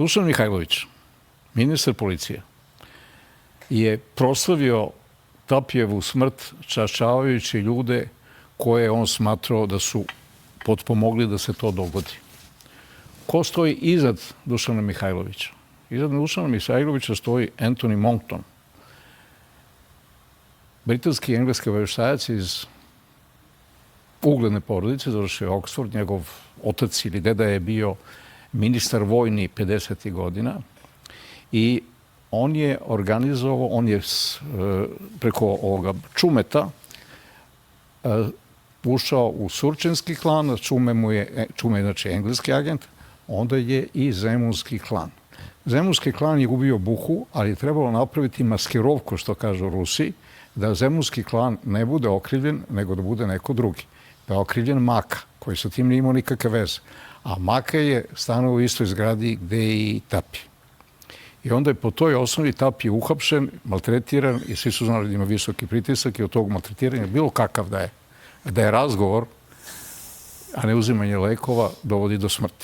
Dušan Mihajlović, ministar policije, je proslavio Tapijevu smrt čašćavajući ljude koje on smatrao da su potpomogli da se to dogodi. Ko stoji iznad Dušana Mihajlovića? Iznad Dušana Mihajlovića stoji Anthony Monckton, britanski i engleski obaveštajac iz ugledne porodice, završio Oxford. Njegov otac ili deda je bio ministar vojni 50. godina i on je organizovao, on je preko ovoga Čumeta ušao u Surčenski klan, Čume je znači engleski agent, onda je i Zemunski klan. Zemunski klan je ubio Buhu, ali je trebalo napraviti maskirovku, što kažu Rusi, da Zemunski klan ne bude okrivljen, nego da bude neko drugi. Da je okrivljen Maka, koji sa tim nije imao nikakve veze. A Maka je stanovao u istoj zgradi gde i Tapi. I onda je po toj osnovi Tapi uhapšen, maltretiran i svi su znali da ima visoki pritisak i od tog maltretiranja bilo kakav da je razgovor, a ne uzimanje lekova, dovodi do smrti.